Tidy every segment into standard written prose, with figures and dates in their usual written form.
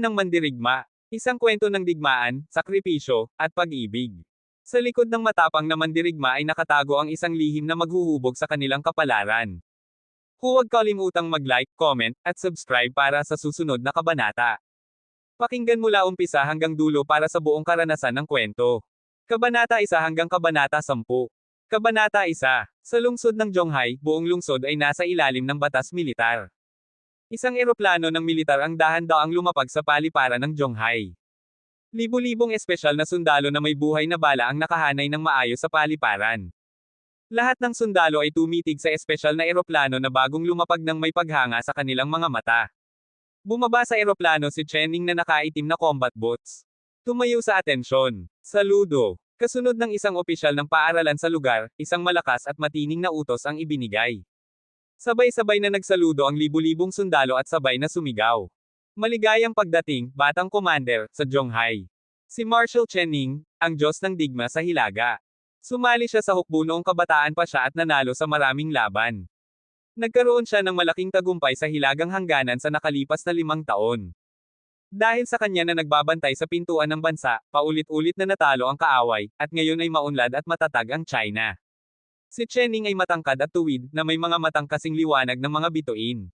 ng Mandirigma. Isang kwento ng digmaan, sakripisyo, at pag-ibig. Sa likod ng matapang na mandirigma ay nakatago ang isang lihim na maghuhubog sa kanilang kapalaran. Huwag kalimutang mag-like, comment, at subscribe para sa susunod na kabanata. Pakinggan mula umpisa hanggang dulo para sa buong karanasan ng kwento. Kabanata 1 hanggang Kabanata 10. Kabanata 1. Sa lungsod ng Zhonghai, buong lungsod ay nasa ilalim ng batas militar. Isang eroplano ng militar ang dahan-daang lumapag sa paliparan ng Zhonghai. Libu-libong espesyal na sundalo na may buhay na bala ang nakahanay ng maayos sa paliparan. Lahat ng sundalo ay tumitig sa espesyal na eroplano na bagong lumapag ng may paghanga sa kanilang mga mata. Bumaba sa eroplano si Chenning na nakaitim na combat boots. Tumayo sa atensyon. Saludo. Kasunod ng isang opisyal ng paaralan sa lugar, isang malakas at matining na utos ang ibinigay. Sabay-sabay na nagsaludo ang libu-libong sundalo at sabay na sumigaw. Maligayang pagdating, batang commander, sa Zhonghai. Si Marshal Chenning, ang Diyos ng digma sa Hilaga. Sumali siya sa hukbo noong kabataan pa siya at nanalo sa maraming laban. Nagkaroon siya ng malaking tagumpay sa Hilagang Hangganan sa nakalipas na 5 taon. Dahil sa kanya na nagbabantay sa pintuan ng bansa, paulit-ulit na natalo ang kaaway, at ngayon ay maunlad at matatag ang China. Si Chenning ay matangkad at tuwid, na may mga matang kasing liwanag ng mga bituin.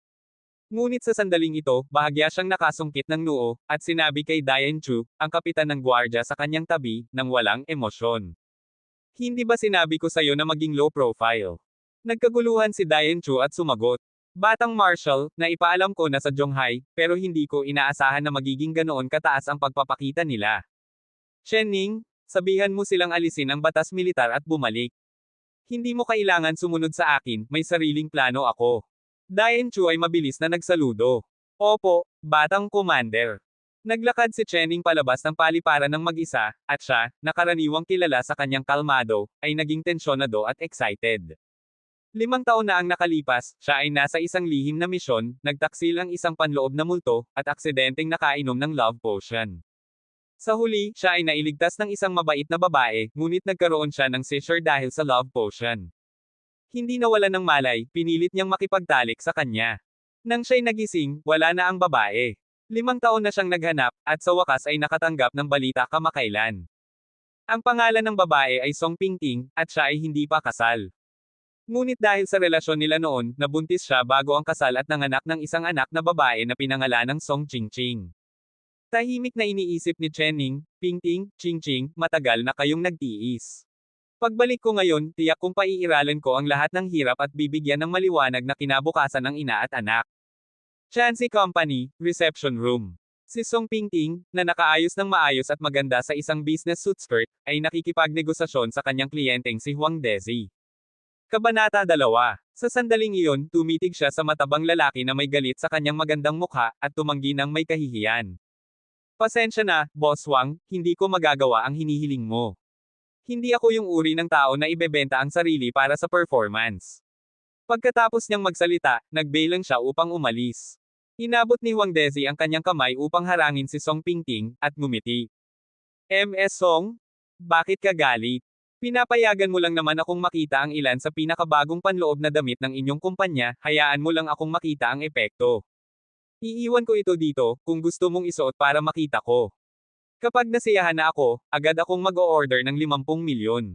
Ngunit sa sandaling ito, bahagya siyang nakasungkit ng noo, at sinabi kay Dian Chu, ang kapitan ng gwardya sa kanyang tabi, nang walang emosyon. Hindi ba sinabi ko sa'yo na maging low profile? Nagkaguluhan si Dian Chu at sumagot. Batang Marshal, naipaalam ko na sa Zhonghai, pero hindi ko inaasahan na magiging ganoon kataas ang pagpapakita nila. Chenning, sabihan mo silang alisin ang batas militar at bumalik. Hindi mo kailangan sumunod sa akin, may sariling plano ako. Dian Chu ay mabilis na nagsaludo. Opo, batang commander. Naglakad si Chenning palabas ng paliparan ng mag-isa, at siya, na karaniwang kilala sa kanyang kalmado, ay naging tensyonado at excited. 5 taon na ang nakalipas, siya ay nasa isang lihim na misyon, nagtaksil ang isang panloob na multo, at aksidenteng nakainom ng love potion. Sa huli, siya ay nailigtas ng isang mabait na babae, ngunit nagkaroon siya ng seizure dahil sa love potion. Hindi nawalan ng malay, pinilit niyang makipagtalik sa kanya. Nang siya'y nagising, wala na ang babae. 5 taon na siyang naghanap, at sa wakas ay nakatanggap ng balita kamakailan. Ang pangalan ng babae ay Song Pingting, at siya ay hindi pa kasal. Ngunit dahil sa relasyon nila noon, nabuntis siya bago ang kasal at nanganak ng isang anak na babae na pinangalanang Song Qingqing. Tahimik na iniisip ni Chenning, Pingting, Qingqing, matagal na kayong nagtiis. Pagbalik ko ngayon, tiyak kong paiiralan ko ang lahat ng hirap at bibigyan ng maliwanag na kinabukasan ng ina at anak. Chancy Company, Reception Room. Si Song Pingting, na nakaayos ng maayos at maganda sa isang business suit skirt, ay nakikipagnegosasyon sa kanyang kliyenteng si Huang Dezi. Kabanata 2. Sa sandaling iyon, tumitig siya sa matabang lalaki na may galit sa kanyang magandang mukha, at tumanggi ng may kahihiyan. Pasensya na, Boss Wang, hindi ko magagawa ang hinihiling mo. Hindi ako yung uri ng tao na ibebenta ang sarili para sa performance. Pagkatapos niyang magsalita, nagbaylang siya upang umalis. Inabot ni Huang Dezi ang kanyang kamay upang harangin si Song Pingting, at ngumiti. Ms. Song? Bakit ka galit? Pinapayagan mo lang naman akong makita ang ilan sa pinakabagong panloob na damit ng inyong kumpanya, hayaan mo lang akong makita ang epekto. Iiwan ko ito dito, kung gusto mong isuot para makita ko. Kapag nasiyahan na ako, agad akong mag-o-order ng 50 milyon.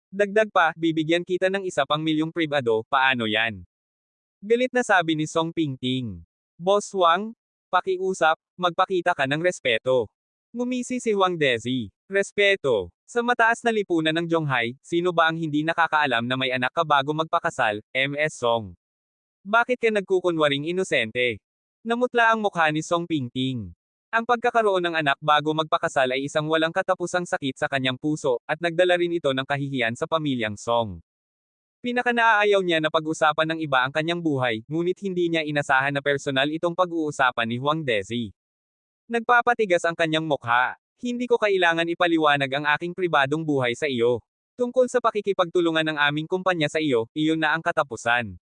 Dagdag pa, bibigyan kita ng 1 pang milyong pribado, paano yan? Galit na sabi ni Song Pingting. Boss Wang, pakiusap, magpakita ka ng respeto. Ngumisi si Huang Dezi. Respeto. Sa mataas na lipunan ng Zhonghai, sino ba ang hindi nakakaalam na may anak ka bago magpakasal, Ms. Song? Bakit ka nagkukunwaring inosente? Namutla ang mukha ni Song Pingting. Ang pagkakaroon ng anak bago magpakasal ay isang walang katapusang sakit sa kanyang puso, at nagdala rin ito ng kahihiyan sa pamilyang Song. Pinaka-naaayaw niya na pag-usapan ng iba ang kanyang buhay, ngunit hindi niya inasahan na personal itong pag-uusapan ni Huang Dezi. Nagpapatigas ang kanyang mukha. Hindi ko kailangan ipaliwanag ang aking pribadong buhay sa iyo. Tungkol sa pakikipagtulungan ng aming kumpanya sa iyo, iyon na ang katapusan.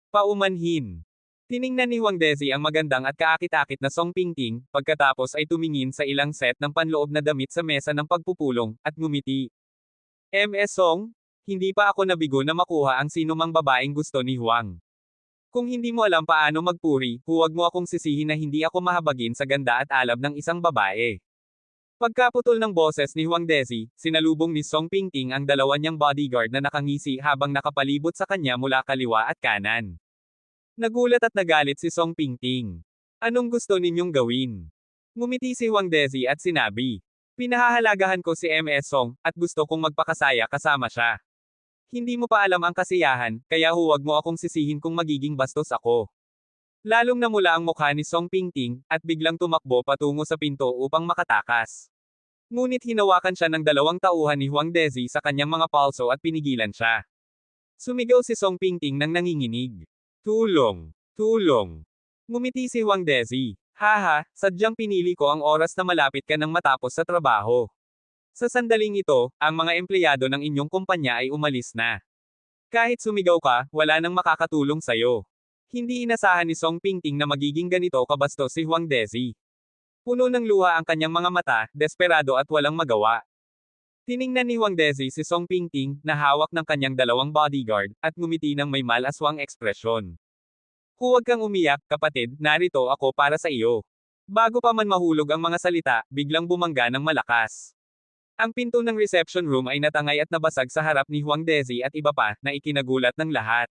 Paumanhin. Tiningnan ni Huang Dezi ang magandang at kaakit-akit na Song Pingting, pagkatapos ay tumingin sa ilang set ng panloob na damit sa mesa ng pagpupulong, at ngumiti. Ms. Song, hindi pa ako nabigo na makuha ang sinumang babaeng gusto ni Huang. Kung hindi mo alam paano magpuri, huwag mo akong sisihin na hindi ako mahabagin sa ganda at alab ng isang babae. Pagkaputol ng boses ni Huang Dezi, sinalubong ni Song Pingting ang dalawa niyang bodyguard na nakangisi habang nakapalibot sa kanya mula kaliwa at kanan. Nagulat at nagalit si Song Pingting. Anong gusto ninyong gawin? Ngumiti si Huang Dezi at sinabi. Pinahahalagahan ko si MS Song, at gusto kong magpakasaya kasama siya. Hindi mo pa alam ang kasiyahan, kaya huwag mo akong sisihin kung magiging bastos ako. Lalong namula ang mukha ni Song Pingting, at biglang tumakbo patungo sa pinto upang makatakas. Ngunit hinawakan siya ng dalawang tauhan ni Huang Dezi sa kanyang mga palso at pinigilan siya. Sumigaw si Song Pingting nang nanginginig. Tulong! Tulong! Ngumiti si Huang Dezi. Haha, sadyang pinili ko ang oras na malapit ka nang matapos sa trabaho. Sa sandaling ito, ang mga empleyado ng inyong kumpanya ay umalis na. Kahit sumigaw ka, wala nang makakatulong sa'yo. Hindi inasahan ni Song Pingting na magiging ganito kabastos si Huang Dezi. Puno ng luha ang kanyang mga mata, desperado at walang magawa. Tiningnan ni Huang Dezi si Song Pingting, na hawak ng kanyang dalawang bodyguard, at ngumiti ng may malaswang ekspresyon. Huwag kang umiyak, kapatid, narito ako para sa iyo. Bago pa man mahulog ang mga salita, biglang bumangga ng malakas. Ang pinto ng reception room ay natangay at nabasag sa harap ni Huang Dezi at iba pa, na ikinagulat ng lahat.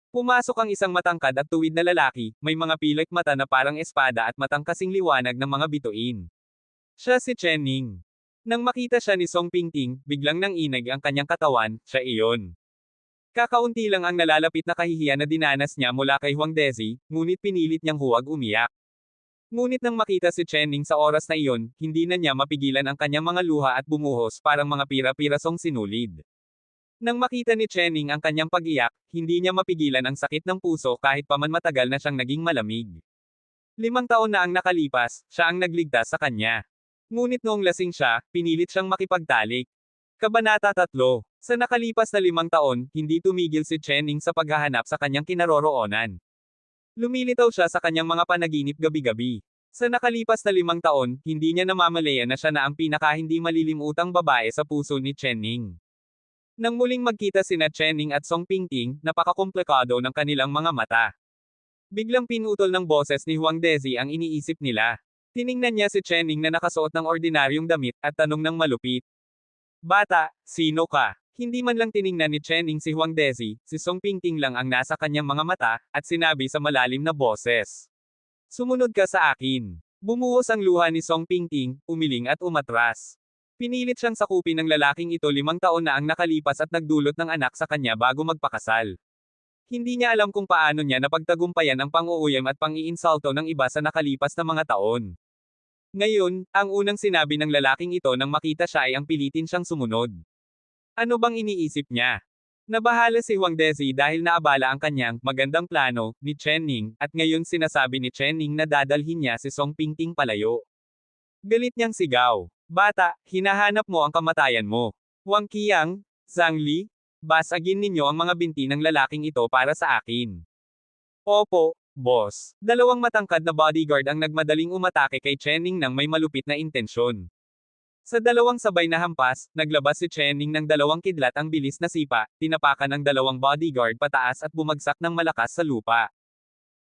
Pumasok ang isang matangkad at tuwid na lalaki, may mga pilik mata na parang espada at matang kasing liwanag ng mga bituin. Siya si Chen Ning. Nang makita siya ni Song Pingting, biglang nanginig ang kanyang katawan, siya iyon. Kakaunti lang ang nalalapit na kahihiyan na dinanas niya mula kay Huang Dezi, ngunit pinilit niyang huwag umiyak. Ngunit nang makita si Chen Ning sa oras na iyon, hindi na niya mapigilan ang kanyang mga luha at bumuhos parang mga pira-pirasong sinulid. Nang makita ni Chen Ning ang kanyang pag-iyak, hindi niya mapigilan ang sakit ng puso kahit pa man matagal na siyang naging malamig. 5 taon na ang nakalipas, siya ang nagligtas sa kanya. Ngunit noong lasing siya, pinilit siyang makipagtalik. Kabanata 3. Sa nakalipas na 5 taon, hindi tumigil si Chen Ning sa paghahanap sa kanyang kinaroroonan. Lumilitaw siya sa kanyang mga panaginip gabi-gabi. Sa nakalipas na 5 taon, hindi niya namamalayan na siya na ang pinaka-hindi malilimutang babae sa puso ni Chen Ning. Nang muling magkita sina Chen Ning at Song Pingting, napakakomplikado ng kanilang mga mata. Biglang pinutol ng boses ni Huang Dezi ang iniisip nila. Tiningnan niya si Chen Ning na nakasuot ng ordinaryong damit, at tanong ng malupit. Bata, sino ka? Hindi man lang tiningnan ni Chen Ning si Huang Dezi, si Song Pingting lang ang nasa kanyang mga mata, at sinabi sa malalim na boses. Sumunod ka sa akin. Bumuhos ang luha ni Song Pingting, umiling at umatras. Pinilit siyang sakupin ng lalaking ito 5 taon na ang nakalipas at nagdulot ng anak sa kanya bago magpakasal. Hindi niya alam kung paano niya napagtagumpayan ang pang-uuyam at pang-iinsulto ng iba sa nakalipas na mga taon. Ngayon, ang unang sinabi ng lalaking ito nang makita siya ay ang pilitin siyang sumunod. Ano bang iniisip niya? Nabahala si Huang Dezi dahil naabala ang kanyang magandang plano ni Chen Ning, at ngayon sinasabi ni Chen Ning na dadalhin niya si Song Pingting palayo. Galit niyang sigaw. Bata, hinahanap mo ang kamatayan mo. Wang Qiang, Zhang Li, basagin ninyo ang mga binti ng lalaking ito para sa akin. Opo, boss. 2 matangkad na bodyguard ang nagmadaling umatake kay Chen Ning nang may malupit na intensyon. Sa 2 sabay na hampas, naglabas si Chen Ning ng 2 kidlat ang bilis na sipa, tinapakan ng 2 bodyguard pataas at bumagsak ng malakas sa lupa.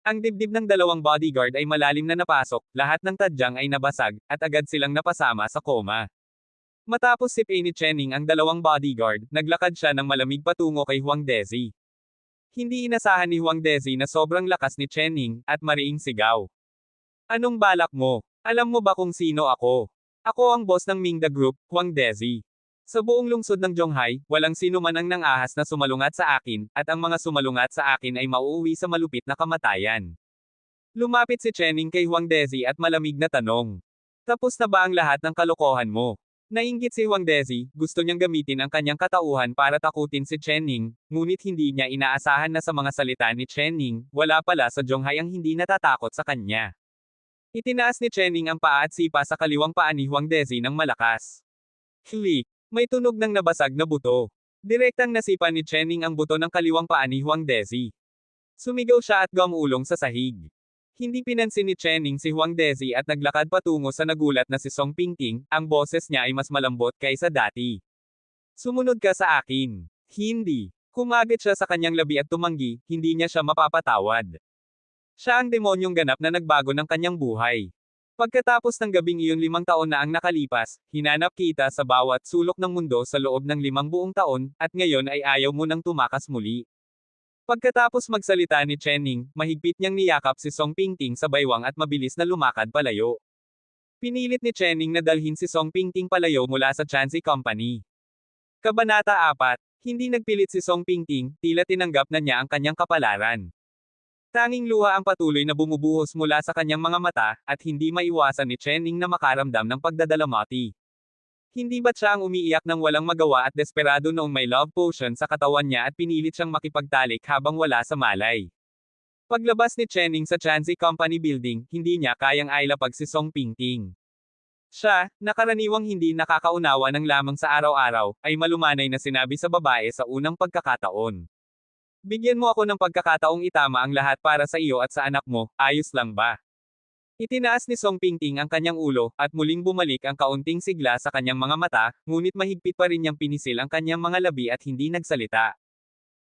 Ang dibdib ng 2 bodyguard ay malalim na napasok, lahat ng tadyang ay nabasag, at agad silang napasama sa koma. Matapos sipin ni Chen Ning ang 2 bodyguard, naglakad siya ng malamig patungo kay Huang Dezi. Hindi inasahan ni Huang Dezi na sobrang lakas ni Chen Ning, at mariing sigaw. Anong balak mo? Alam mo ba kung sino ako? Ako ang boss ng Mingda Group, Huang Dezi. Sa buong lungsod ng Zhonghai, walang sino man ang nangahas na sumalungat sa akin, at ang mga sumalungat sa akin ay mauuwi sa malupit na kamatayan. Lumapit si Chen Ning kay Huang Dezi at malamig na tanong. Tapos na ba ang lahat ng kalokohan mo? Nainggit si Huang Dezi, gusto niyang gamitin ang kanyang katauhan para takutin si Chen Ning, ngunit hindi niya inaasahan na sa mga salita ni Chen Ning, wala pala sa Zhonghai ang hindi natatakot sa kanya. Itinaas ni Chen Ning ang paa at sipa sa kaliwang paa ni Huang Dezi ng malakas. Click! May tunog ng nabasag na buto. Direktang nasipa ni Chen Ning ang buto ng kaliwang paa ni Huang Dezi. Sumigaw siya at gumulong sa sahig. Hindi pinansin ni Chen Ning si Huang Dezi at naglakad patungo sa nagulat na si Song Pingting, ang boses niya ay mas malambot kaysa dati. Sumunod ka sa akin. Hindi. Kumagit siya sa kanyang labi at tumanggi, hindi niya siya mapapatawad. Siya ang demonyong ganap na nagbago ng kanyang buhay. Pagkatapos ng gabing iyon 5 taon na ang nakalipas, hinanap kita sa bawat sulok ng mundo sa loob ng 5 buong taon, at ngayon ay ayaw mo nang tumakas muli. Pagkatapos magsalita ni Chenning, mahigpit niyang niyakap si Song Pingting sa baywang at mabilis na lumakad palayo. Pinilit ni Chenning na dalhin si Song Pingting palayo mula sa Chansey Company. Kabanata 4. Hindi nagpilit si Song Pingting, tila tinanggap na niya ang kanyang kapalaran. Tanging luha ang patuloy na bumubuhos mula sa kanyang mga mata, at hindi maiwasan ni Chenning na makaramdam ng pagdadalamati. Hindi ba't siya ang umiiyak ng walang magawa at desperado noong may love potion sa katawan niya at pinilit siyang makipagtalik habang wala sa malay? Paglabas ni Chenning sa Chansey Company building, hindi niya kayang ailapag si Song Pingting. Siya, na karaniwang hindi nakakaunawa ng lamang sa araw-araw, ay malumanay na sinabi sa babae sa unang pagkakataon. Bigyan mo ako ng pagkakataong itama ang lahat para sa iyo at sa anak mo, ayos lang ba? Itinaas ni Song Pingting ang kanyang ulo, at muling bumalik ang kaunting sigla sa kanyang mga mata, ngunit mahigpit pa rin niyang pinisil ang kanyang mga labi at hindi nagsalita.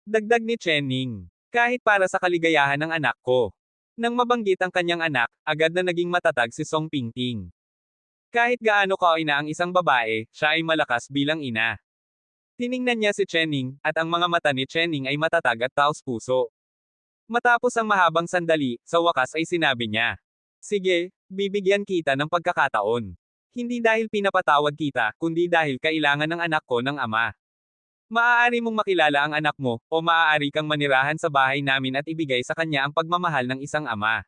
Dagdag ni Chenning, kahit para sa kaligayahan ng anak ko. Nang mabanggit ang kanyang anak, agad na naging matatag si Song Pingting. Kahit gaano kaina ang isang babae, siya ay malakas bilang ina. Tiningnan niya si Chenning, at ang mga mata ni Chenning ay matatag at taos-puso. Matapos ang mahabang sandali, sa wakas ay sinabi niya, sige, bibigyan kita ng pagkakataon. Hindi dahil pinapatawad kita, kundi dahil kailangan ng anak ko ng ama. Maaari mong makilala ang anak mo, o maaari kang manirahan sa bahay namin at ibigay sa kanya ang pagmamahal ng isang ama.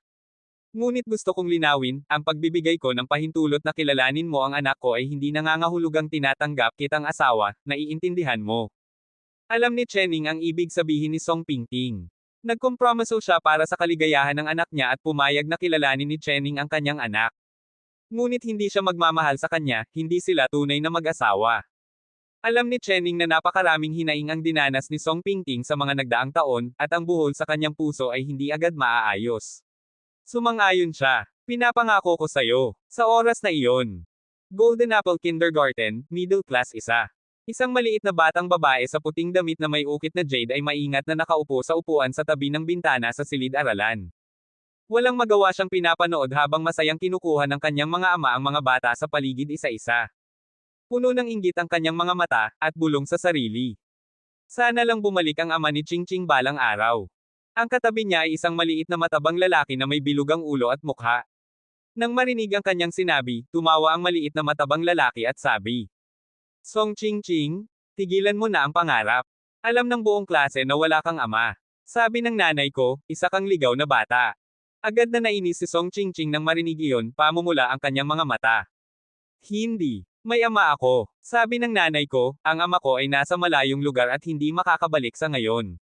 Ngunit gusto kong linawin, ang pagbibigay ko ng pahintulot na kilalanin mo ang anak ko ay hindi nangangahulugang tinatanggap kitang asawa, naiintindihan mo. Alam ni Chenning ang ibig sabihin ni Song Pingting. Nagkompromiso siya para sa kaligayahan ng anak niya at pumayag na kilalanin ni Chenning ang kanyang anak. Ngunit hindi siya magmamahal sa kanya, hindi sila tunay na mag-asawa. Alam ni Chenning na napakaraming hinaing ang dinanas ni Song Pingting sa mga nagdaang taon, at ang buhol sa kanyang puso ay hindi agad maaayos. Sumang-ayon siya. Pinapangako ko sa'yo. Sa oras na iyon. Golden Apple Kindergarten, Middle Class 1. Isang maliit na batang babae sa puting damit na may ukit na jade ay maingat na nakaupo sa upuan sa tabi ng bintana sa silid-aralan. Walang magawa siyang pinapanood habang masayang kinukuha ng kanyang mga ama ang mga bata sa paligid isa-isa. Puno ng inggit ang kanyang mga mata, at bulong sa sarili. Sana lang bumalik ang ama ni Ching Ching balang araw. Ang katabi niya ay isang maliit na matabang lalaki na may bilugang ulo at mukha. Nang marinig ang kanyang sinabi, tumawa ang maliit na matabang lalaki at sabi, Song Ching Ching, tigilan mo na ang pangarap. Alam ng buong klase na wala kang ama. Sabi ng nanay ko, isa kang ligaw na bata. Agad na nainis si Song Ching Ching nang marinig iyon, pamumula ang kanyang mga mata. Hindi. May ama ako. Sabi ng nanay ko, ang ama ko ay nasa malayong lugar at hindi makakabalik sa ngayon.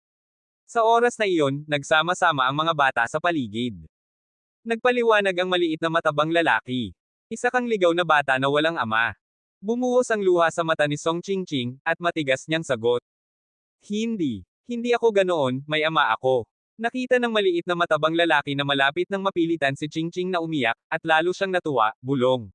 Sa oras na iyon, nagsama-sama ang mga bata sa paligid. Nagpaliwanag ang maliit na matabang lalaki. Isa kang ligaw na bata na walang ama. Bumuhos ang luha sa mata ni Song Ching Ching, at matigas niyang sagot. Hindi. Hindi ako ganoon, may ama ako. Nakita ng maliit na matabang lalaki na malapit nang mapilitan si Ching Ching na umiyak, at lalo siyang natuwa, bulong.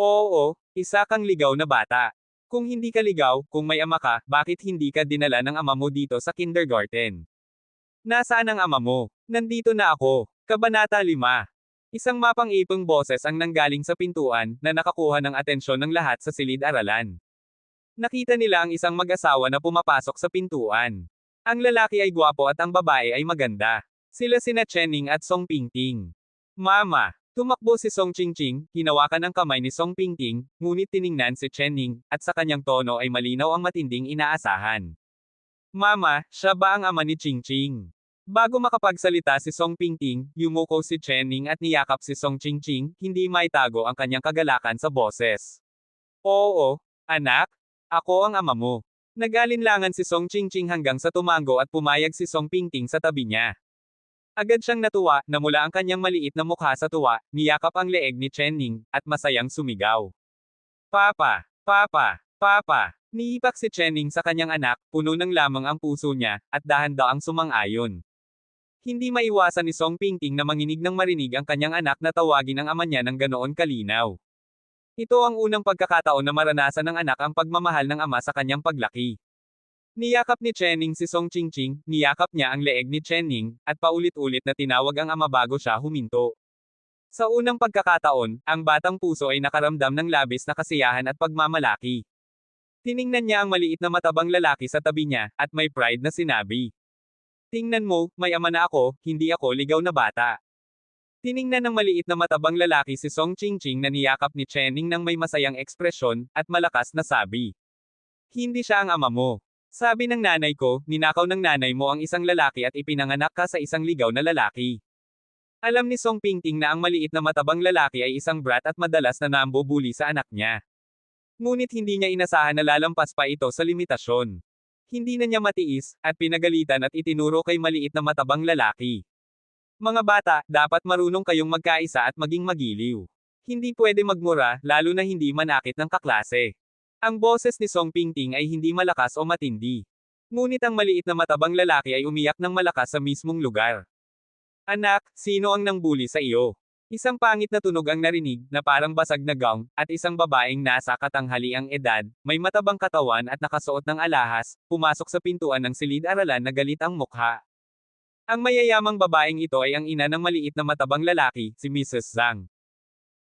Oo, isa kang ligaw na bata. Kung hindi ka ligaw, kung may ama ka, bakit hindi ka dinala ng ama mo dito sa kindergarten? Nasaan ang ama mo? Nandito na ako. Kabanata 5. Isang mapang-ipong boses ang nanggaling sa pintuan, na nakakuha ng atensyon ng lahat sa silid-aralan. Nakita nila ang isang mag-asawa na pumapasok sa pintuan. Ang lalaki ay gwapo at ang babae ay maganda. Sila sina Chenning at Song Pingting. Mama! Tumakbo si Song Ching Ching, hinawakan ang kamay ni Song Pingting, ngunit tiningnan si Chenning, at sa kanyang tono ay malinaw ang matinding inaasahan. Mama, siya ba ang ama ni Ching Ching? Bago makapagsalita si Song Pingting, yumuko si Chenning at niyakap si Song Ching Ching, hindi maitago ang kanyang kagalakan sa boses. Oo, anak, ako ang ama mo. Nag-alinlangan si Song Ching Ching hanggang sa tumango at pumayag si Song Pingting sa tabi niya. Agad siyang natuwa, namula ang kanyang maliit na mukha sa tuwa, niyakap ang leeg ni Chenning, at masayang sumigaw. Papa! Papa! Papa! Niipak si Chenning sa kanyang anak, puno ng lamang ang puso niya, at dahan-daang sumang-ayon. Hindi maiwasan ni Song Pingting na manginig nang marinig ang kanyang anak na tawagin ang ama niya ng ganoon kalinaw. Ito ang unang pagkakataon na maranasan ng anak ang pagmamahal ng ama sa kanyang paglaki. Niyakap ni Chenning si Song Qingqing, niyakap niya ang leeg ni Chenning, at paulit-ulit na tinawag ang ama bago siya huminto. Sa unang pagkakataon, ang batang puso ay nakaramdam ng labis na kasiyahan at pagmamalaki. Tiningnan niya ang maliit na matabang lalaki sa tabi niya, at may pride na sinabi. Tingnan mo, may ama na ako, hindi ako ligaw na bata. Tiningnan ng maliit na matabang lalaki si Song Qingqing na niyakap ni Chenning ng may masayang ekspresyon, at malakas na sabi. Hindi siya ang ama mo. Sabi ng nanay ko, ninakaw ng nanay mo ang isang lalaki at ipinanganak ka sa isang ligaw na lalaki. Alam ni Song Pingting na ang maliit na matabang lalaki ay isang brat at madalas na nambubuli sa anak niya. Ngunit hindi niya inasahan na lalampas pa ito sa limitasyon. Hindi na niya matiis, at pinagalitan at itinuro kay maliit na matabang lalaki. Mga bata, dapat marunong kayong magkaisa at maging magiliw. Hindi pwede magmura, lalo na hindi manakit ng kaklase. Ang boses ni Song Pingting ay hindi malakas o matindi. Ngunit ang maliit na matabang lalaki ay umiyak ng malakas sa mismong lugar. Anak, sino ang nangbuli sa iyo? Isang pangit na tunog ang narinig, na parang basag na gong, at isang babaeng nasa katanghaliang edad, may matabang katawan at nakasuot ng alahas, pumasok sa pintuan ng silid-aralan na galit ang mukha. Ang mayayamang babaeng ito ay ang ina ng maliit na matabang lalaki, si Mrs. Zhang.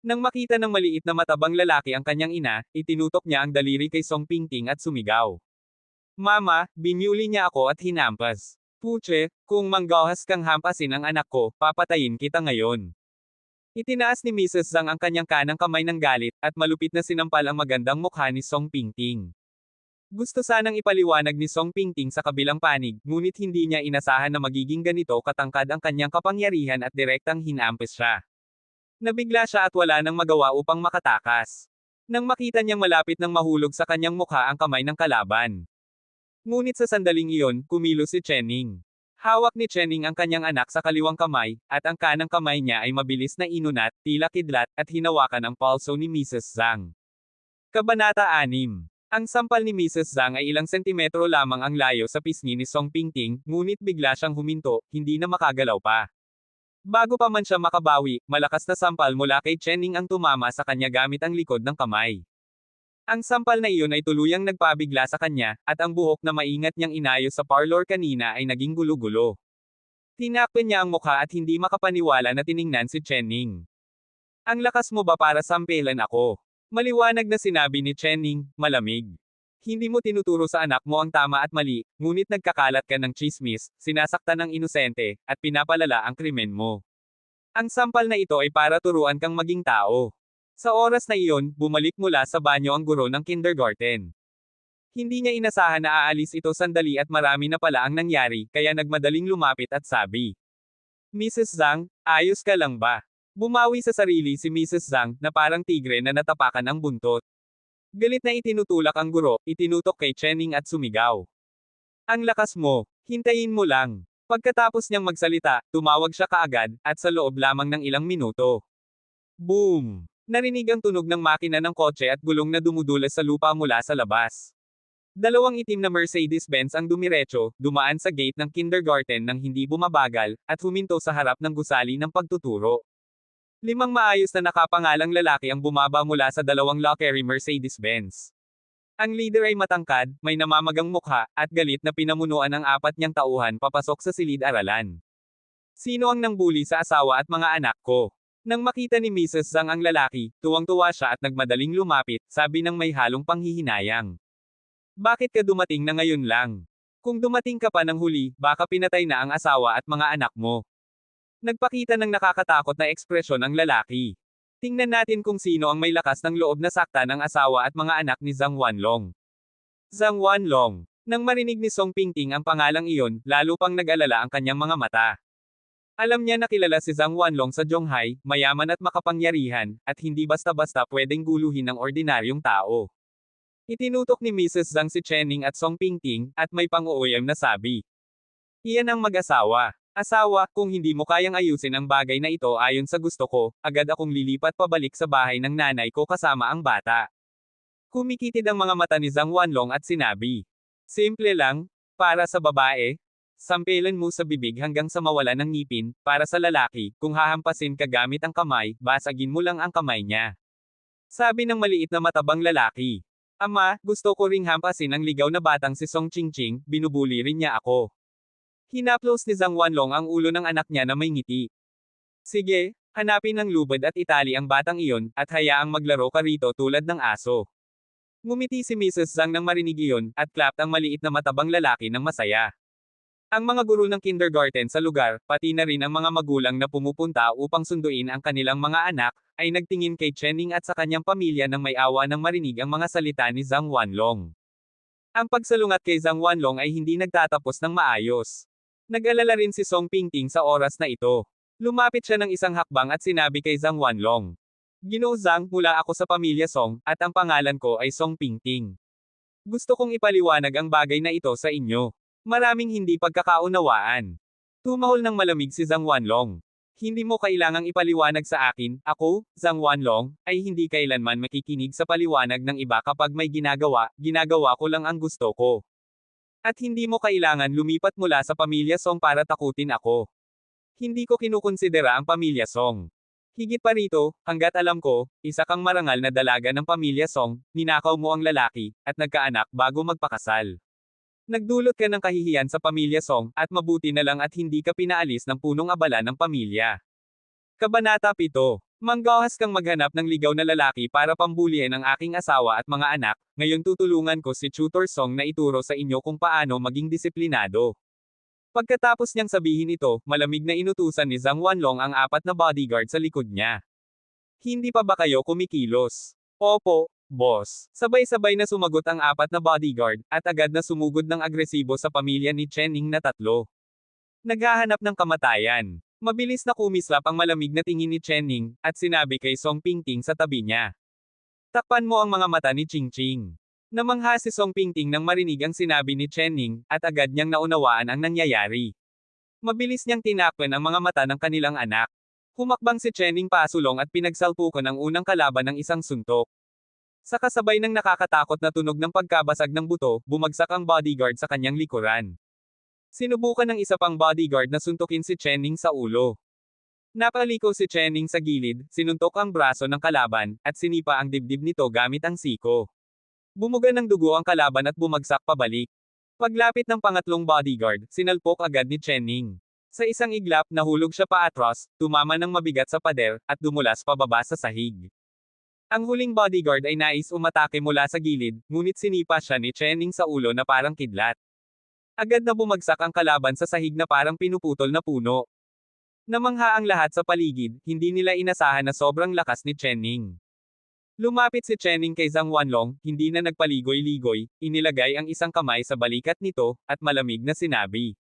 Nang makita ng maliit na matabang lalaki ang kanyang ina, itinutok niya ang daliri kay Song Pingting at sumigaw. Mama, binuli niya ako at hinampas. Puche, kung manggahas kang hampasin ang anak ko, papatayin kita ngayon. Itinaas ni Mrs. Zhang ang kanyang kanang kamay ng galit, at malupit na sinampal ang magandang mukha ni Song Pingting. Gusto sanang ipaliwanag ni Song Pingting sa kabilang panig, ngunit hindi niya inasahan na magiging ganito katangkad ang kanyang kapangyarihan at direktang hinampes siya. Nabigla siya at wala nang magawa upang makatakas. Nang makita niyang malapit nang mahulog sa kanyang mukha ang kamay ng kalaban. Ngunit sa sandaling iyon, kumilos si Chenning. Hawak ni Chenning ang kanyang anak sa kaliwang kamay, at ang kanang kamay niya ay mabilis na inunat, tila kidlat, at hinawakan ang palso ni Mrs. Zhang. Kabanata 6. Ang sampal ni Mrs. Zhang ay ilang sentimetro lamang ang layo sa pisngi ni Song Pingting, ngunit bigla siyang huminto, hindi na makagalaw pa. Bago pa man siya makabawi, malakas na sampal mula kay Chenning ang tumama sa kanya gamit ang likod ng kamay. Ang sampal na iyon ay tuluyang nagpabigla sa kanya, at ang buhok na maingat niyang inayos sa parlor kanina ay naging gulo-gulo. Tinakpan niya ang mukha at hindi makapaniwala na tiningnan si Chenning. Ang lakas mo ba para sampelan ako? Maliwanag na sinabi ni Chenning, malamig. Hindi mo tinuturo sa anak mo ang tama at mali, ngunit nagkakalat ka ng tsismis, sinasaktan ng inosente, at pinapalala ang krimen mo. Ang sampal na ito ay para turuan kang maging tao. Sa oras na iyon, bumalik mula sa banyo ang guro ng kindergarten. Hindi niya inasahan na aalis ito sandali at marami na pala ang nangyari, kaya nagmadaling lumapit at sabi. Mrs. Zhang, ayos ka lang ba? Bumawi sa sarili si Mrs. Zhang, na parang tigre na natapakan ang buntot. Galit na itinutulak ang guro, itinutok kay Chenning at sumigaw. Ang lakas mo, hintayin mo lang. Pagkatapos niyang magsalita, tumawag siya kaagad, at sa loob lamang ng ilang minuto. Boom! Narinig ang tunog ng makina ng kotse at gulong na dumudulas sa lupa mula sa labas. Dalawang itim na Mercedes-Benz ang dumiretso, dumaan sa gate ng kindergarten nang hindi bumabagal, at huminto sa harap ng gusali ng pagtuturo. 5 maayos na nakapangalang lalaki ang bumaba mula sa dalawang luxury Mercedes-Benz. Ang leader ay matangkad, may namamagang mukha, at galit na pinamunuan ang 4 niyang tauhan papasok sa silid-aralan. Sino ang nangbuli sa asawa at mga anak ko? Nang makita ni Mrs. Zhang ang lalaki, tuwang-tuwa siya at nagmadaling lumapit, sabi ng may halong panghihinayang. Bakit ka dumating na ngayon lang? Kung dumating ka pa ng huli, baka pinatay na ang asawa at mga anak mo. Nagpakita ng nakakatakot na ekspresyon ang lalaki. Tingnan natin kung sino ang may lakas ng loob na saktan ang asawa at mga anak ni Zhang Wanlong. Zhang Wanlong. Nang marinig ni Song Pingting ang pangalang iyon, lalo pang nag-alala ang kanyang mga mata. Alam niya na kilala si Zhang Wanlong sa Zhonghai, mayaman at makapangyarihan, at hindi basta-basta pwedeng guluhin ng ordinaryong tao. Itinutok ni Mrs. Zhang si Chenning at Song Pingting, at may pang-uuyam na sabi. Iyan ang mag-asawa. Asawa, kung hindi mo kayang ayusin ang bagay na ito ayon sa gusto ko, agad akong lilipat pabalik sa bahay ng nanay ko kasama ang bata. Kumikitid ang mga mata ni Zhang Wanlong at sinabi. Simple lang, para sa babae. Sampelan mo sa bibig hanggang sa mawala ng ngipin, para sa lalaki, kung hahampasin ka gamit ang kamay, basagin mo lang ang kamay niya. Sabi ng maliit na matabang lalaki. Ama, gusto ko ring hampasin ang ligaw na batang si Song Qingqing, binubuli rin niya ako. Hinaplos ni Zhang Wanlong ang ulo ng anak niya na may ngiti. Sige, hanapin ng lubad at itali ang batang iyon, at hayaang maglaro ka rito tulad ng aso. Ngumiti si Mrs. Zhang nang marinig iyon, at clapped ang maliit na matabang lalaki ng masaya. Ang mga guro ng kindergarten sa lugar, pati na rin ang mga magulang na pumupunta upang sunduin ang kanilang mga anak, ay nagtingin kay Chenning at sa kanyang pamilya nang may awa nang marinig ang mga salita ni Zhang Wanlong. Ang pagsalungat kay Zhang Wanlong ay hindi nagtatapos ng maayos. Nag-alala rin si Song Pingting sa oras na ito. Lumapit siya ng isang hakbang at sinabi kay Zhang Wanlong. Ginoo Zhang, mula ako sa pamilya Song, at ang pangalan ko ay Song Pingting. Gusto kong ipaliwanag ang bagay na ito sa inyo. Maraming hindi pagkakaunawaan. Tumahol ng malamig si Zhang Wanlong. Hindi mo kailangang ipaliwanag sa akin, ako, Zhang Wanlong, ay hindi kailanman makikinig sa paliwanag ng iba kapag may ginagawa ko lang ang gusto ko. At hindi mo kailangan lumipat mula sa pamilya Song para takutin ako. Hindi ko kinukonsidera ang pamilya Song. Higit pa rito, hanggat alam ko, isa kang marangal na dalaga ng pamilya Song, ninakaw mo ang lalaki, at nagkaanak bago magpakasal. Nagdulot ka ng kahihiyan sa pamilya Song, at mabuti na lang at hindi ka pinaalis ng punong abala ng pamilya. Kabanata 7. Manggahas kang maghanap ng ligaw na lalaki para pambulihin ang aking asawa at mga anak, ngayon tutulungan ko si Tutor Song na ituro sa inyo kung paano maging disiplinado. Pagkatapos niyang sabihin ito, malamig na inutusan ni Zhang Wanlong ang 4 na bodyguard sa likod niya. Hindi pa ba kayo kumikilos? Opo, boss. Sabay-sabay na sumagot ang 4 na bodyguard, at agad na sumugod ng agresibo sa pamilya ni Chenning na 3. Naghahanap ng kamatayan. Mabilis na kumislap ang malamig na tingin ni Chenning, at sinabi kay Song Pingting sa tabi niya. Takpan mo ang mga mata ni Qingqing. Namangha si Song Pingting nang marinig ang sinabi ni Chenning, at agad niyang naunawaan ang nangyayari. Mabilis niyang tinakpan ang mga mata ng kanilang anak. Humakbang si Chenning pasulong at pinagsalpukan ang unang kalaban ng isang suntok. Sa kasabay ng nakakatakot na tunog ng pagkabasag ng buto, bumagsak ang bodyguard sa kanyang likuran. Sinubukan ng isa pang bodyguard na suntukin si Chenning sa ulo. Napaliko si Chenning sa gilid, sinuntok ang braso ng kalaban, at sinipa ang dibdib nito gamit ang siko. Bumuga ng dugo ang kalaban at bumagsak pabalik. Paglapit ng pangatlong bodyguard, sinalpok agad ni Chenning. Sa isang iglap, nahulog siya paatras, tumama ng mabigat sa pader, at dumulas pababa sa sahig. Ang huling bodyguard ay nais umatake mula sa gilid, ngunit sinipa siya ni Chenning sa ulo na parang kidlat. Agad na bumagsak ang kalaban sa sahig na parang pinuputol na puno. Namangha ang lahat sa paligid, hindi nila inasahan na sobrang lakas ni Chenning. Lumapit si Chenning kay Zhang Wanlong, hindi na nagpaligoy-ligoy, inilagay ang isang kamay sa balikat nito, at malamig na sinabi.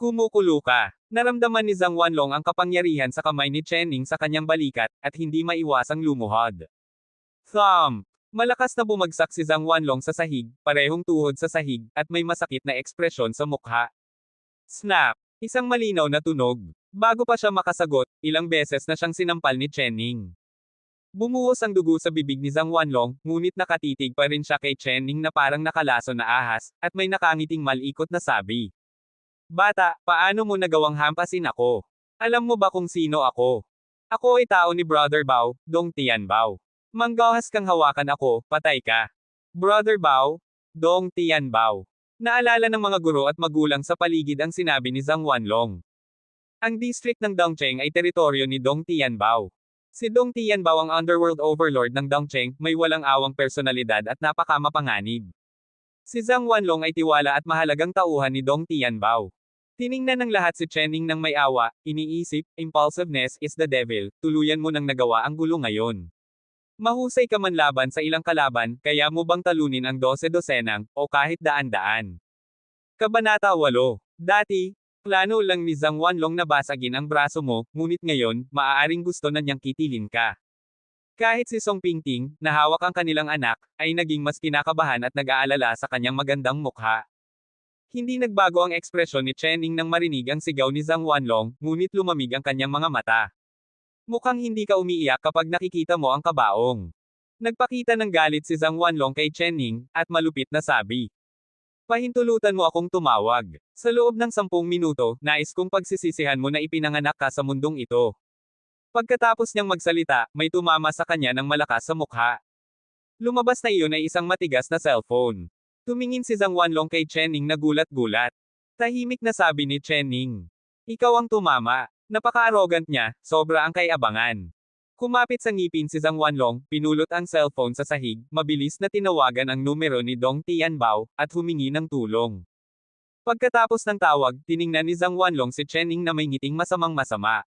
Kumukulo ka. Naramdaman ni Zhang Wanlong ang kapangyarihan sa kamay ni Chenning sa kanyang balikat, at hindi maiwasang lumuhod. Thump! Malakas na bumagsak si Zhang Wanlong sa sahig, parehong tuhod sa sahig, at may masakit na ekspresyon sa mukha. Snap! Isang malinaw na tunog. Bago pa siya makasagot, ilang beses na siyang sinampal ni Chenning. Bumuhos ang dugo sa bibig ni Zhang Wanlong, ngunit nakatitig pa rin siya kay Chenning na parang nakalaso na ahas, at may nakangiting malikot na sabi. Bata, paano mo nagawang hampasin ako? Alam mo ba kung sino ako? Ako ay tao ni Brother Bao, Dong Tianbao. Manggahas kang hawakan ako, patay ka. Brother Bao, Dong Tianbao. Naalala ng mga guro at magulang sa paligid ang sinabi ni Zhang Wanlong. Ang district ng Dongcheng ay teritoryo ni Dong Tianbao. Si Dong Tianbao ang underworld overlord ng Dongcheng, may walang awang personalidad at napakamapanganib. Si Zhang Wanlong ay tiwala at mahalagang tauhan ni Dong Tianbao. Tiningnan ng lahat si Chenning ng may awa, iniisip, impulsiveness is the devil, tuluyan mo nang nagawa ang gulo ngayon. Mahusay ka man laban sa ilang kalaban, kaya mo bang talunin ang 12-dosenang, o kahit daan-daan. Kabanata 8. Dati, plano lang ni Zhang Wanlong na basagin ang braso mo, ngunit ngayon, maaaring gusto na niyang kitilin ka. Kahit si Song Pingting, na hawak ang kanilang anak, ay naging mas kinakabahan at nag-aalala sa kanyang magandang mukha. Hindi nagbago ang ekspresyon ni Chenning nang marinig ang sigaw ni Zhang Wanlong, ngunit lumamig ang kanyang mga mata. Mukhang hindi ka umiiyak kapag nakikita mo ang kabaong. Nagpakita ng galit si Zhang Wanlong kay Chenning, at malupit na sabi. Pahintulutan mo akong tumawag. Sa loob ng 10 minuto, nais kong pagsisisihan mo na ipinanganak ka sa mundong ito. Pagkatapos niyang magsalita, may tumama sa kanya ng malakas sa mukha. Lumabas na iyon ay isang matigas na cellphone. Tumingin si Zhang Wanlong kay Chen Ning na gulat-gulat. Tahimik na sabi ni Chen Ning. Ikaw ang tumama. Napaka-arrogant niya, sobra ang kay-abangan. Kumapit sa ngipin si Zhang Wanlong, pinulot ang cellphone sa sahig, mabilis na tinawagan ang numero ni Dong Tianbao, at humingi ng tulong. Pagkatapos ng tawag, tiningnan ni Zhang Wanlong si Chen Ning na may ngiting masamang-masama.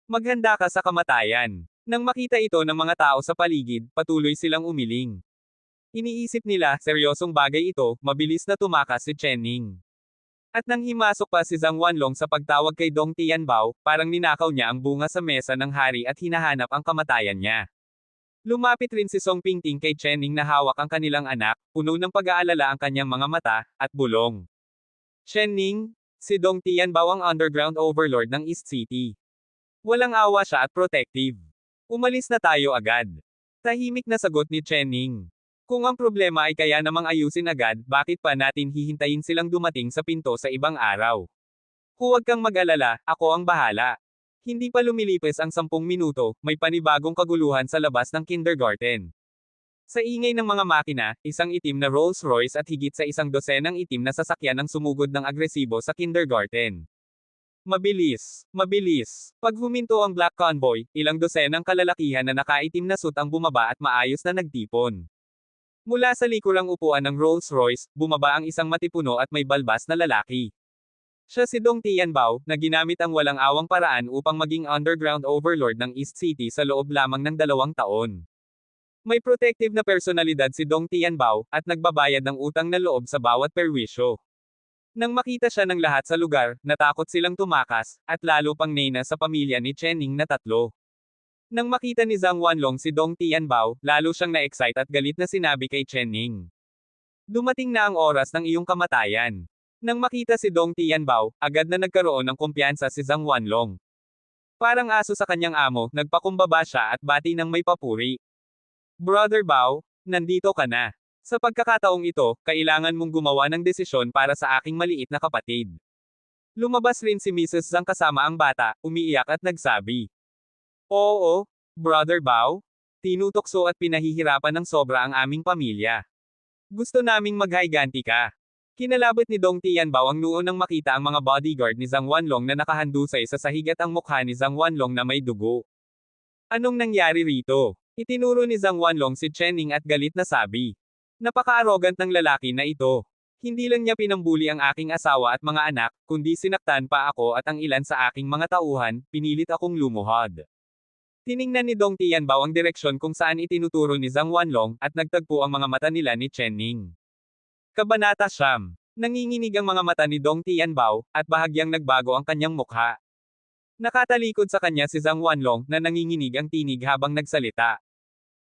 Maghanda ka sa kamatayan. Nang makita ito ng mga tao sa paligid, patuloy silang umiling. Iniisip nila, seryosong bagay ito, mabilis na tumakas si Chen Ning. At nang himasok pa si Zhang Wanlong sa pagtawag kay Dong Tianbao, parang ninakaw niya ang bunga sa mesa ng hari at hinahanap ang kamatayan niya. Lumapit rin si Song Pingting kay Chen Ning na hawak ang kanilang anak, puno ng pag-aalala ang kanyang mga mata, at bulong. Chen Ning, si Dong Tianbao ang underground overlord ng East City. Walang awa siya at protective. Umalis na tayo agad. Tahimik na sagot ni Chen Ning. Kung ang problema ay kaya namang ayusin agad, bakit pa natin hihintayin silang dumating sa pinto sa ibang araw? Huwag kang mag-alala, ako ang bahala. Hindi pa lumilipas ang 10 minuto, may panibagong kaguluhan sa labas ng kindergarten. Sa ingay ng mga makina, isang itim na Rolls-Royce at higit sa 100 itim na sasakyan ang sumugod ng agresibo sa kindergarten. Mabilis, mabilis. Pag huminto ang Black Convoy, ilang dosenang kalalakihan na nakaitim na suit ang bumaba at maayos na nagtipon. Mula sa likurang upuan ng Rolls-Royce, bumaba ang isang matipuno at may balbas na lalaki. Siya si Dong Tianbao, na ginamit ang walang awang paraan upang maging underground overlord ng East City sa loob lamang ng 2 taon. May protective na personalidad si Dong Tianbao, at nagbabayad ng utang na loob sa bawat perwisyo. Nang makita siya ng lahat sa lugar, natakot silang tumakas, at lalo pang nena sa pamilya ni Chen Ning na 3. Nang makita ni Zhang Wanlong si Dong Tianbao, lalo siyang na-excite at galit na sinabi kay Chen Ning. Dumating na ang oras ng iyong kamatayan. Nang makita si Dong Tianbao, agad na nagkaroon ng kumpiyansa si Zhang Wanlong. Parang aso sa kanyang amo, nagpakumbaba siya at bati ng may papuri. Brother Bao, nandito ka na. Sa pagkakataong ito, kailangan mong gumawa ng desisyon para sa aking maliit na kapatid. Lumabas rin si Mrs. Zhang kasama ang bata, umiiyak at nagsabi. Oo, Brother Bao. Tinutokso at pinahihirapan ng sobra ang aming pamilya. Gusto naming maghayganti ka. Kinalabot ni Dong Tianbao ang noo nang makita ang mga bodyguard ni Zhang Wanlong na nakahandusay sa sahig at ang mukha ni Zhang Wanlong na may dugo. Anong nangyari rito? Itinuro ni Zhang Wanlong si Chen Ning at galit na sabi. Napaka-arrogant ng lalaki na ito. Hindi lang niya pinambuli ang aking asawa at mga anak, kundi sinaktan pa ako at ang ilan sa aking mga tauhan, pinilit akong lumuhod. Tiningnan ni Dong Tianbao ang direksyon kung saan itinuturo ni Zhang Wanlong, at nagtagpo ang mga mata nila ni Chen Ning. Kabanata 9. Nanginginig ang mga mata ni Dong Tianbao, at bahagyang nagbago ang kanyang mukha. Nakatalikod sa kanya si Zhang Wanlong, na nanginginig ang tinig habang nagsalita.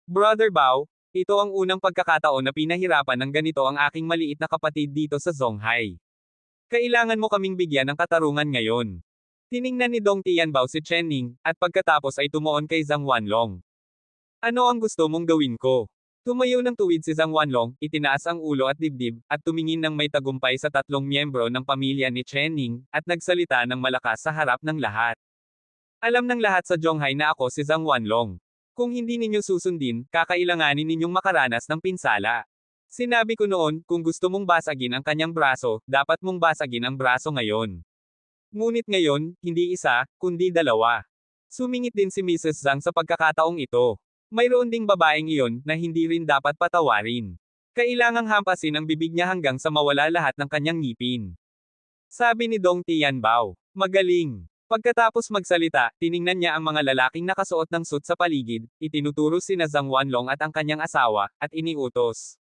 Brother Bao, ito ang unang pagkakataon na pinahirapan ng ganito ang aking maliit na kapatid dito sa Zonghai. Kailangan mo kaming bigyan ng katarungan ngayon. Tiningnan ni Dong Tianbao si Chen Ning, at pagkatapos ay tumuon kay Zhang Wanlong. Ano ang gusto mong gawin ko? Tumayo ng tuwid si Zhang Wanlong, itinaas ang ulo at dibdib, at tumingin ng may tagumpay sa 3 miyembro ng pamilya ni Chen Ning, at nagsalita ng malakas sa harap ng lahat. Alam ng lahat sa Zonghai na ako si Zhang Wanlong. Kung hindi ninyo susundin, kakailanganin ninyong makaranas ng pinsala. Sinabi ko noon, kung gusto mong basagin ang kanyang braso, dapat mong basagin ang braso ngayon. Ngunit ngayon, hindi isa, kundi 2. Sumingit din si Mrs. Zhang sa pagkakataong ito. Mayroon ding babaeng iyon, na hindi rin dapat patawarin. Kailangang hampasin ang bibig niya hanggang sa mawala lahat ng kanyang ngipin. Sabi ni Dong Tianbao. Magaling. Pagkatapos magsalita, tiningnan niya ang mga lalaking nakasuot ng suit sa paligid, itinuturo sina Zhang Wanlong at ang kanyang asawa, at iniutos.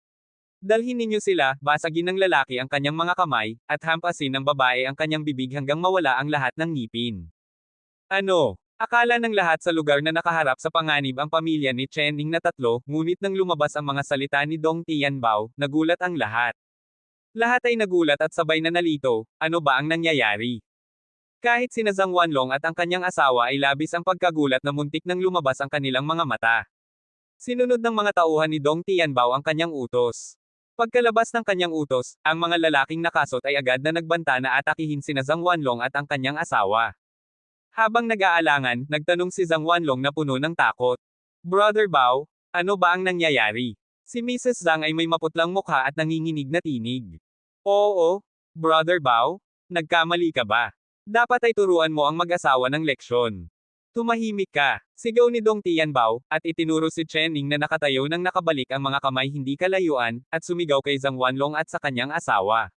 Dalhin ninyo sila, basagin ng lalaki ang kanyang mga kamay, at hampasin ng babae ang kanyang bibig hanggang mawala ang lahat ng ngipin. Ano? Akala ng lahat sa lugar na nakaharap sa panganib ang pamilya ni Chen Ning na 3, ngunit nang lumabas ang mga salita ni Dong Tianbao, nagulat ang lahat. Lahat ay nagulat at sabay na nalito, ano ba ang nangyayari? Kahit sina Zhang Wanlong at ang kanyang asawa ay labis ang pagkagulat na muntik nang lumabas ang kanilang mga mata. Sinunod ng mga tauhan ni Dong Tianbao ang kanyang utos. Pagkalabas ng kanyang utos, ang mga lalaking nakasot ay agad na nagbanta na atakihin sina Zhang Wanlong at ang kanyang asawa. Habang nag-aalangan, nagtanong si Zhang Wanlong na puno ng takot. Brother Bao, ano ba ang nangyayari? Si Mrs. Zhang ay may maputlang mukha at nanginginig na tinig. Oo, Brother Bao, nagkamali ka ba? Dapat ay turuan mo ang mag-asawa ng leksyon. Tumahimik ka, sigaw ni Dong Tianbao, at itinuro si Chening na nakatayo nang nakabalik ang mga kamay hindi kalayuan, at sumigaw kay Zhang Wanlong at sa kanyang asawa.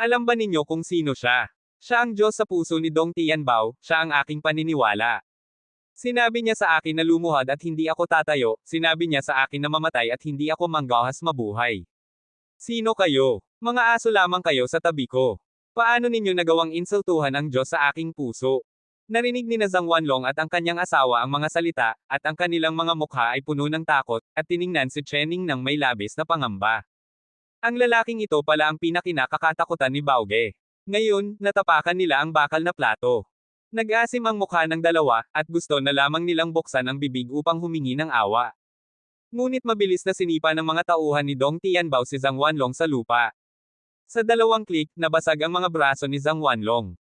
Alam ba ninyo kung sino siya? Siya ang Diyos sa puso ni Dong Tianbao, siya ang aking paniniwala. Sinabi niya sa akin na lumuhad at hindi ako tatayo, sinabi niya sa akin na mamatay at hindi ako manggahas mabuhay. Sino kayo? Mga aso lamang kayo sa tabi ko. Paano ninyo nagawang insultuhan ang Diyos sa aking puso? Narinig ni Zhang Wanlong at ang kanyang asawa ang mga salita, at ang kanilang mga mukha ay puno ng takot, at tiningnan si Chening ng may labis na pangamba. Ang lalaking ito pala ang pinakinakakatakutan ni Baoge. Ngayon, natapakan nila ang bakal na plato. Nag-asim ang mukha ng dalawa, at gusto na lamang nilang buksan ang bibig upang humingi ng awa. Ngunit mabilis na sinipa ng mga tauhan ni Dong Tianbao si Zhang Wanlong sa lupa. Sa dalawang klik, nabasag ang mga braso ni Zhang Wanlong.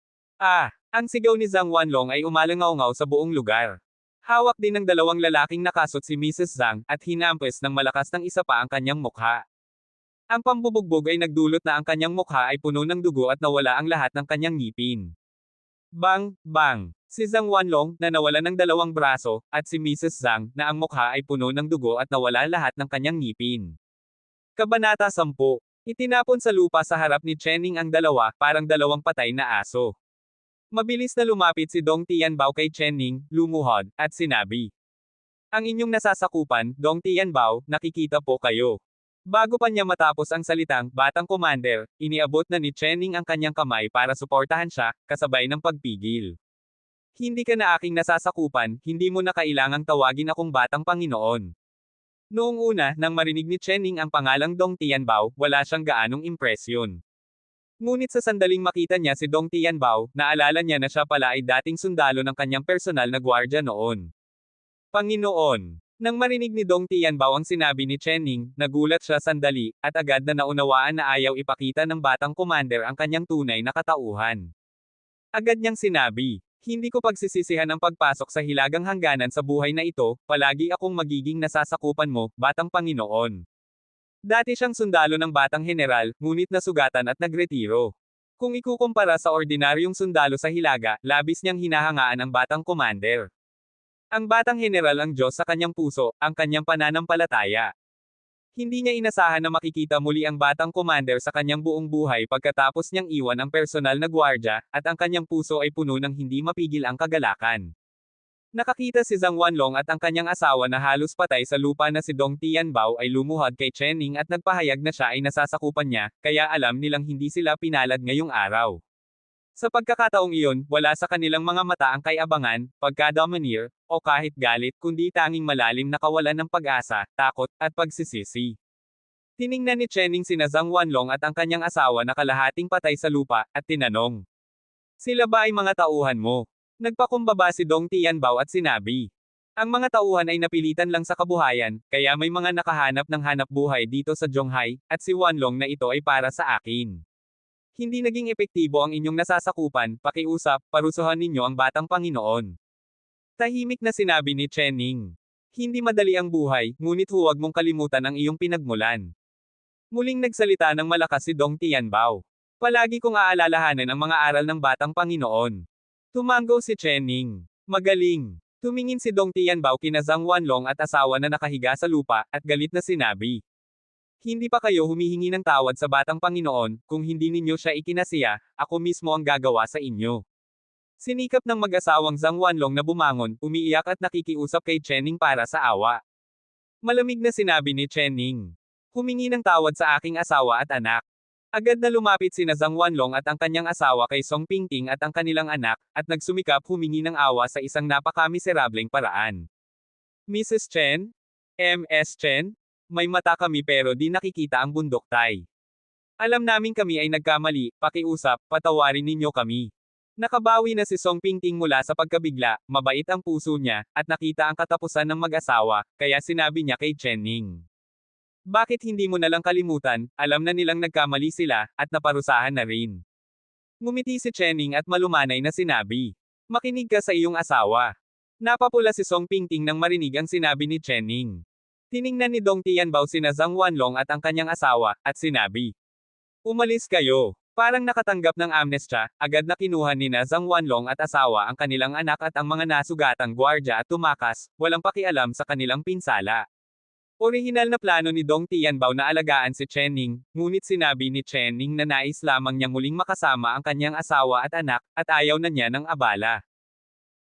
Ang sigaw ni Zhang Wanlong ay umalangaw-ngaw sa buong lugar. Hawak din ng dalawang lalaking nakasot si Mrs. Zhang, at hinampes ng malakas ng isa pa ang kanyang mukha. Ang pambubugbog ay nagdulot na ang kanyang mukha ay puno ng dugo at nawala ang lahat ng kanyang ngipin. Bang! Bang! Si Zhang Wanlong, na nawalan ng dalawang braso, at si Mrs. Zhang, na ang mukha ay puno ng dugo at nawala lahat ng kanyang ngipin. Kabanata 10. Itinapon sa lupa sa harap ni Chening ang dalawa, parang dalawang patay na aso. Mabilis na lumapit si Dong Tianbao kay Chening, lumuhod, at sinabi. Ang inyong nasasakupan, Dong Tianbao, nakikita po kayo. Bago pa niya matapos ang salitang, Batang Commander, iniabot na ni Chening ang kanyang kamay para suportahan siya, kasabay ng pagpigil. Hindi ka na aking nasasakupan, hindi mo na kailangang tawagin akong Batang Panginoon. Noong una, nang marinig ni Chening ang pangalang Dong Tianbao, wala siyang gaanong impresyon. Ngunit sa sandaling makita niya si Dong Tianbao, naalala niya na siya pala ay dating sundalo ng kanyang personal na gwardya noon. Panginoon! Nang marinig ni Dong Tianbao ang sinabi ni Chening, nagulat siya sandali, at agad na naunawaan na ayaw ipakita ng Batang Commander ang kanyang tunay na katauhan. Agad niyang sinabi, hindi ko pagsisisihan ang pagpasok sa hilagang hangganan sa buhay na ito, palagi akong magiging nasasakupan mo, Batang Panginoon. Dati siyang sundalo ng Batang General, ngunit nasugatan at nagretiro. Kung ikukumpara sa ordinaryong sundalo sa hilaga, labis niyang hinahangaan ang Batang Commander. Ang Batang General ang Diyos sa kanyang puso, ang kanyang pananampalataya. Hindi niya inasahan na makikita muli ang Batang Commander sa kanyang buong buhay pagkatapos niyang iwan ang personal na gwardya, at ang kanyang puso ay puno ng hindi mapigil ang kagalakan. Nakakita si Zhang Wanlong at ang kanyang asawa na halos patay sa lupa na si Dong Tianbao ay lumuhod kay Chening at nagpahayag na siya ay nasasakupan niya, kaya alam nilang hindi sila pinalad ngayong araw. Sa pagkakataong iyon, wala sa kanilang mga mata ang kay-abangan, pagka-domineer, o kahit galit, kundi tanging malalim na kawalan ng pag-asa, takot, at pagsisisi. Tiningnan ni Chening sina Zhang Wanlong at ang kanyang asawa na kalahating patay sa lupa, at tinanong. Sila ba ay mga tauhan mo? Nagpakumbaba si Dong Tianbao at sinabi. Ang mga tauhan ay napilitan lang sa kabuhayan, kaya may mga nakahanap ng hanap buhay dito sa Zhonghai, at si Wanlong na ito ay para sa akin. Hindi naging epektibo ang inyong nasasakupan, pakiusap, parusuhan ninyo ang Batang Panginoon. Tahimik na sinabi ni Chening. Hindi madali ang buhay, ngunit huwag mong kalimutan ang iyong pinagmulan. Muling nagsalita ng malakas si Dong Tianbao. Palagi kong aalalahanan ang mga aral ng Batang Panginoon. Tumango si Chening. Magaling. Tumingin si Dong Tianbao kina Zhang Wanlong at asawa na nakahiga sa lupa, at galit na sinabi. Hindi pa kayo humihingi ng tawad sa Batang Panginoon, kung hindi ninyo siya ikinasiya, ako mismo ang gagawa sa inyo. Sinikap ng mag-asawang Zhang Wanlong na bumangon, umiiyak at nakikiusap kay Chening para sa awa. Malamig na sinabi ni Chening. Humingi ng tawad sa aking asawa at anak. Agad na lumapit sina Zhang Wanlong at ang kanyang asawa kay Song Pingting at ang kanilang anak, at nagsumikap humingi ng awa sa isang napakamiserableng paraan. Mrs. Chen? Ms. Chen? May mata kami pero di nakikita ang bundok tay. Alam namin kami ay nagkamali, pakiusap, patawarin ninyo kami. Nakabawi na si Song Pingting mula sa pagkabigla, mabait ang puso niya, at nakita ang katapusan ng mag-asawa, kaya sinabi niya kay Chening. Bakit hindi mo nalang kalimutan, alam na nilang nagkamali sila, at naparusahan na rin. Ngumiti si Chening at malumanay na sinabi. Makinig ka sa iyong asawa. Napapula si Song Pingting nang marinig ang sinabi ni Chening. Tiningnan ni Dong Tianbao sina Zhang Wanlong at ang kanyang asawa, at sinabi, "Umalis kayo." Parang nakatanggap ng amnestya, agad na kinuha ni na Zhang Wanlong at asawa ang kanilang anak at ang mga nasugatang gwardya at tumakas, walang pakialam sa kanilang pinsala. Orihinal na plano ni Dong Tianbao na alagaan si Chen Ning, ngunit sinabi ni Chen Ning na nais lamang niyang muling makasama ang kanyang asawa at anak, at ayaw na niya ng abala.